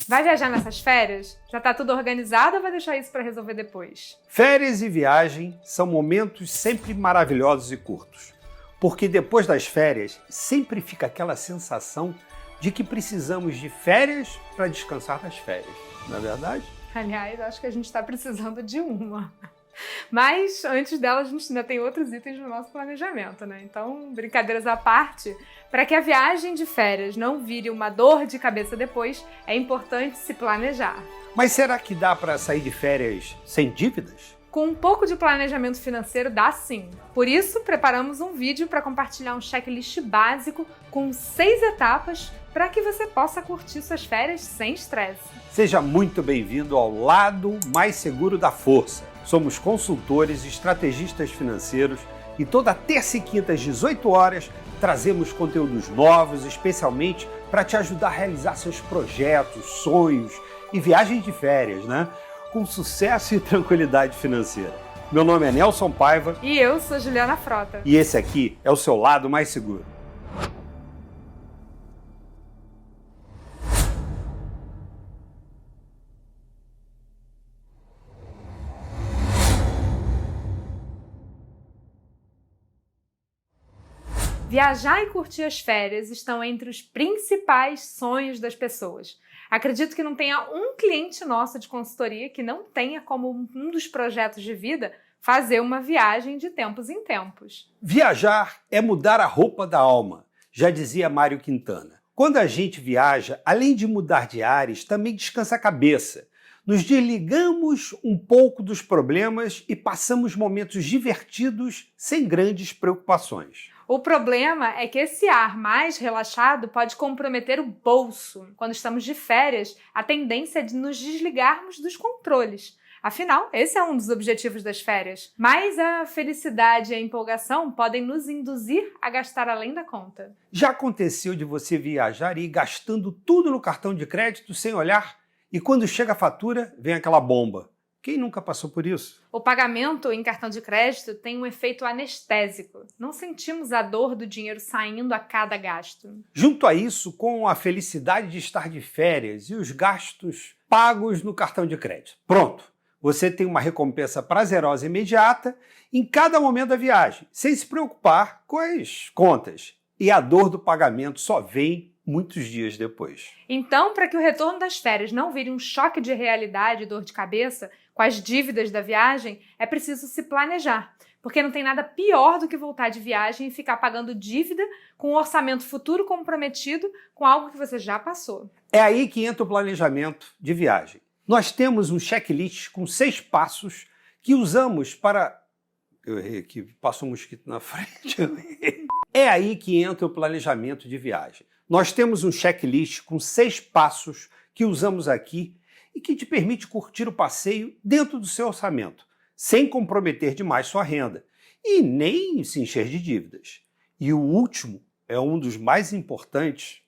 Vai viajar nessas férias? Já tá tudo organizado ou vai deixar isso para resolver depois? Férias e viagem são momentos sempre maravilhosos e curtos, porque depois das férias sempre fica aquela sensação de que precisamos de férias para descansar das férias, não é verdade? Aliás, acho que a gente está precisando de uma. Mas antes dela, a gente ainda tem outros itens no nosso planejamento, né? Então, brincadeiras à parte, para que a viagem de férias não vire uma dor de cabeça depois, é importante se planejar. Mas será que dá para sair de férias sem dívidas? Com um pouco de planejamento financeiro dá sim. Por isso, preparamos um vídeo para compartilhar um checklist básico com 6 etapas para que você possa curtir suas férias sem estresse. Seja muito bem-vindo ao lado mais seguro da força. Somos consultores e estrategistas financeiros e toda terça e quinta às 18 horas trazemos conteúdos novos, especialmente para te ajudar a realizar seus projetos, sonhos e viagens de férias, né? Com sucesso e tranquilidade financeira. Meu nome é Nelson Paiva. E eu sou Juliana Frota. E esse aqui é o seu lado mais seguro. Viajar e curtir as férias estão entre os principais sonhos das pessoas. Acredito que não tenha um cliente nosso de consultoria que não tenha como um dos projetos de vida fazer uma viagem de tempos em tempos. Viajar é mudar a roupa da alma, já dizia Mário Quintana. Quando a gente viaja, além de mudar de ares, também descansa a cabeça. Nos desligamos um pouco dos problemas e passamos momentos divertidos sem grandes preocupações. O problema é que esse ar mais relaxado pode comprometer o bolso. Quando estamos de férias, a tendência é de nos desligarmos dos controles. Afinal, esse é um dos objetivos das férias. Mas a felicidade e a empolgação podem nos induzir a gastar além da conta. Já aconteceu de você viajar e ir gastando tudo no cartão de crédito sem olhar? E quando chega a fatura, vem aquela bomba. Quem nunca passou por isso? O pagamento em cartão de crédito tem um efeito anestésico. Não sentimos a dor do dinheiro saindo a cada gasto. Junto a isso, com a felicidade de estar de férias e os gastos pagos no cartão de crédito. Pronto! Você tem uma recompensa prazerosa e imediata em cada momento da viagem, sem se preocupar com as contas. E a dor do pagamento só vem muitos dias depois. Então, para que o retorno das férias não vire um choque de realidade e dor de cabeça com as dívidas da viagem, é preciso se planejar. Porque não tem nada pior do que voltar de viagem e ficar pagando dívida com um orçamento futuro comprometido com algo que você já passou. É aí que entra o planejamento de viagem. Nós temos um checklist com 6 passos que usamos para... Eu errei aqui, passou um mosquito na frente. É aí que entra o planejamento de viagem. Nós temos um checklist com 6 passos que usamos aqui e que te permite curtir o passeio dentro do seu orçamento, sem comprometer demais sua renda e nem se encher de dívidas. E o último é um dos mais importantes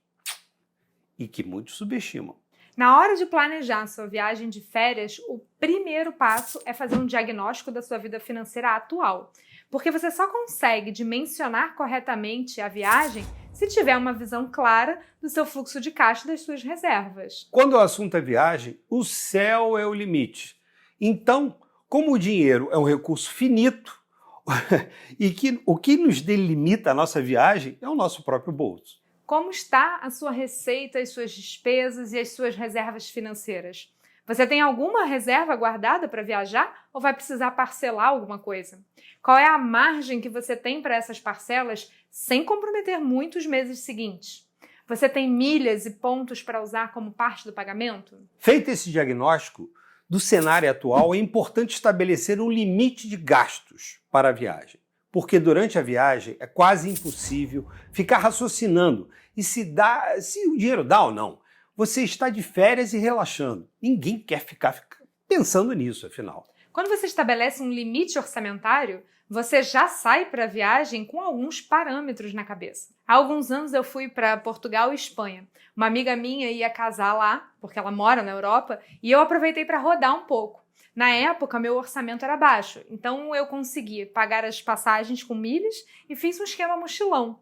e que muitos subestimam. Na hora de planejar sua viagem de férias, o primeiro passo é fazer um diagnóstico da sua vida financeira atual. Porque você só consegue dimensionar corretamente a viagem se tiver uma visão clara do seu fluxo de caixa e das suas reservas. Quando o assunto é viagem, o céu é o limite. Então, como o dinheiro é um recurso finito e que o que nos delimita a nossa viagem é o nosso próprio bolso. Como está a sua receita, as suas despesas e as suas reservas financeiras? Você tem alguma reserva guardada para viajar ou vai precisar parcelar alguma coisa? Qual é a margem que você tem para essas parcelas sem comprometer muito os meses seguintes? Você tem milhas e pontos para usar como parte do pagamento? Feito esse diagnóstico do cenário atual, é importante estabelecer um limite de gastos para a viagem. Porque durante a viagem é quase impossível ficar raciocinando e se o dinheiro dá ou não. Você está de férias e relaxando. Ninguém quer ficar pensando nisso, afinal. Quando você estabelece um limite orçamentário, você já sai para a viagem com alguns parâmetros na cabeça. Há alguns anos eu fui para Portugal e Espanha. Uma amiga minha ia casar lá, porque ela mora na Europa, e eu aproveitei para rodar um pouco. Na época, meu orçamento era baixo, então eu consegui pagar as passagens com milhas e fiz um esquema mochilão.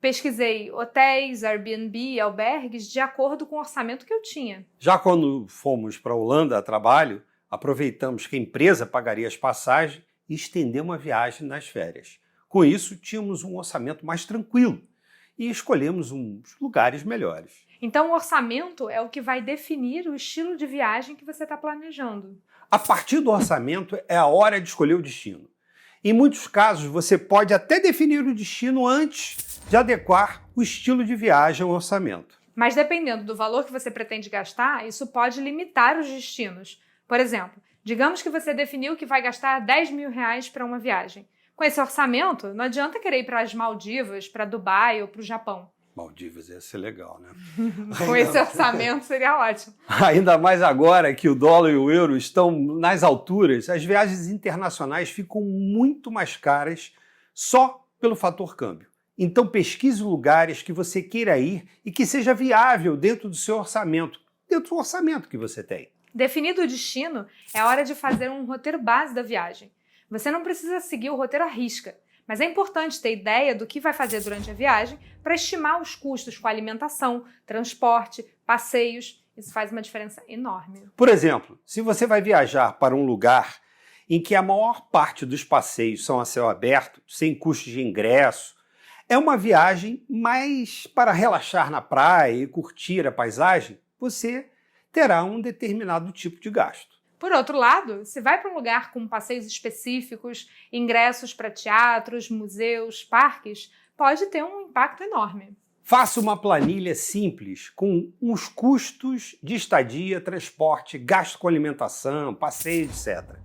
Pesquisei hotéis, Airbnb e albergues de acordo com o orçamento que eu tinha. Já quando fomos para a Holanda a trabalho, aproveitamos que a empresa pagaria as passagens e estendemos a viagem nas férias. Com isso, tínhamos um orçamento mais tranquilo e escolhemos uns lugares melhores. Então, o orçamento é o que vai definir o estilo de viagem que você está planejando. A partir do orçamento é a hora de escolher o destino. Em muitos casos, você pode até definir o destino antes de adequar o estilo de viagem ao orçamento. Mas dependendo do valor que você pretende gastar, isso pode limitar os destinos. Por exemplo, digamos que você definiu que vai gastar 10 mil reais para uma viagem. Com esse orçamento, não adianta querer ir para as Maldivas, para Dubai ou para o Japão. Maldivas ia ser legal, né? Com esse orçamento seria ótimo. Ainda mais agora que o dólar e o euro estão nas alturas, as viagens internacionais ficam muito mais caras só pelo fator câmbio. Então pesquise lugares que você queira ir e que seja viável dentro do seu orçamento, dentro do orçamento que você tem. Definido o destino, é hora de fazer um roteiro base da viagem. Você não precisa seguir o roteiro à risca, mas é importante ter ideia do que vai fazer durante a viagem para estimar os custos com alimentação, transporte, passeios. Isso faz uma diferença enorme. Por exemplo, se você vai viajar para um lugar em que a maior parte dos passeios são a céu aberto, sem custos de ingresso, é uma viagem mais para relaxar na praia e curtir a paisagem, você terá um determinado tipo de gasto. Por outro lado, se vai para um lugar com passeios específicos, ingressos para teatros, museus, parques, pode ter um impacto enorme. Faça uma planilha simples com os custos de estadia, transporte, gasto com alimentação, passeio, etc.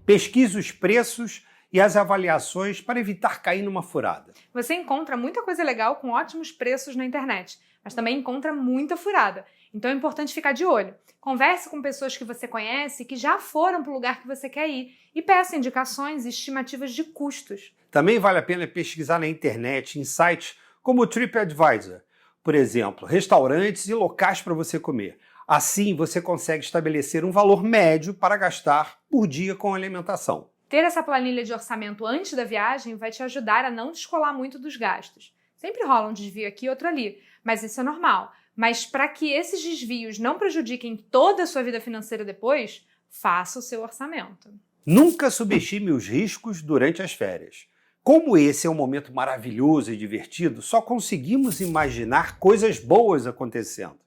Pesquise os preços e as avaliações para evitar cair numa furada. Você encontra muita coisa legal com ótimos preços na internet, mas também encontra muita furada. Então é importante ficar de olho. Converse com pessoas que você conhece que já foram para o lugar que você quer ir e peça indicações e estimativas de custos. Também vale a pena pesquisar na internet em sites como o TripAdvisor, por exemplo, restaurantes e locais para você comer. Assim você consegue estabelecer um valor médio para gastar por dia com alimentação. Ter essa planilha de orçamento antes da viagem vai te ajudar a não descolar muito dos gastos. Sempre rola um desvio aqui e outro ali, mas isso é normal. Mas para que esses desvios não prejudiquem toda a sua vida financeira depois, faça o seu orçamento. Nunca subestime os riscos durante as férias. Como esse é um momento maravilhoso e divertido, só conseguimos imaginar coisas boas acontecendo.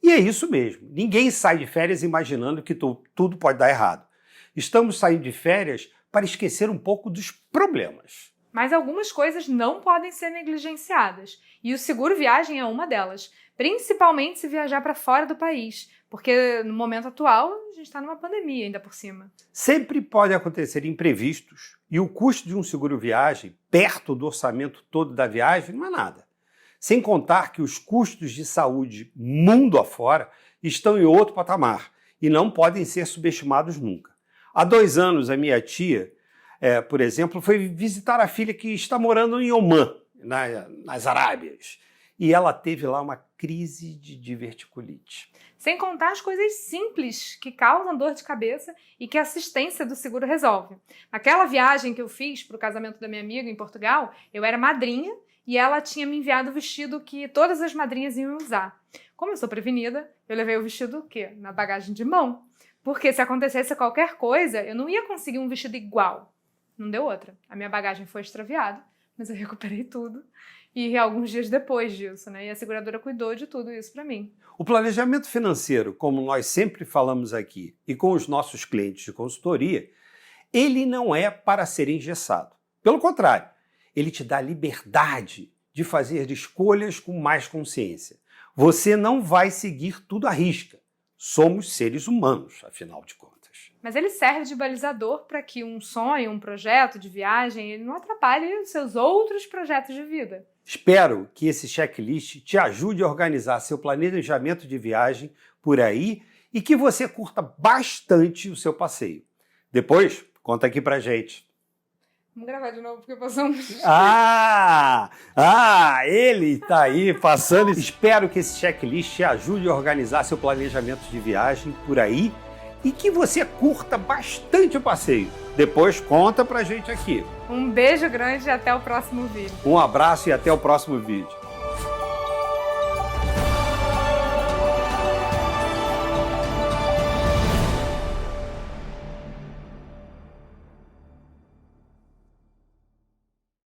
E é isso mesmo, ninguém sai de férias imaginando que tudo pode dar errado. Estamos saindo de férias para esquecer um pouco dos problemas. Mas algumas coisas não podem ser negligenciadas, e o seguro viagem é uma delas, principalmente se viajar para fora do país, porque no momento atual a gente está numa pandemia ainda por cima. Sempre pode acontecer imprevistos, e o custo de um seguro viagem, perto do orçamento todo da viagem, não é nada. Sem contar que os custos de saúde mundo afora estão em outro patamar e não podem ser subestimados nunca. Há 2 anos, a minha tia, por exemplo, foi visitar a filha que está morando em Omã, nas Arábias. E ela teve lá uma crise de diverticulite. Sem contar as coisas simples que causam dor de cabeça e que a assistência do seguro resolve. Naquela viagem que eu fiz para o casamento da minha amiga em Portugal, eu era madrinha e ela tinha me enviado o vestido que todas as madrinhas iam usar. Como eu sou prevenida, eu levei o vestido o quê? Na bagagem de mão. Porque se acontecesse qualquer coisa, eu não ia conseguir um vestido igual. Não deu outra. A minha bagagem foi extraviada, mas eu recuperei tudo. E alguns dias depois disso, né? E a seguradora cuidou de tudo isso para mim. O planejamento financeiro, como nós sempre falamos aqui, e com os nossos clientes de consultoria, ele não é para ser engessado. Pelo contrário, ele te dá liberdade de fazer escolhas com mais consciência. Você não vai seguir tudo à risca. Somos seres humanos, afinal de contas. Mas ele serve de balizador para que um sonho, um projeto de viagem, ele não atrapalhe os seus outros projetos de vida. Espero que esse checklist te ajude a organizar seu planejamento de viagem por aí e que você curta bastante o seu passeio. Depois, conta aqui pra gente. Vamos gravar de novo, porque passamos... Ele tá aí passando. Espero que esse checklist te ajude a organizar seu planejamento de viagem por aí e que você curta bastante o passeio. Depois conta pra gente aqui. Um beijo grande e até o próximo vídeo. Um abraço e até o próximo vídeo.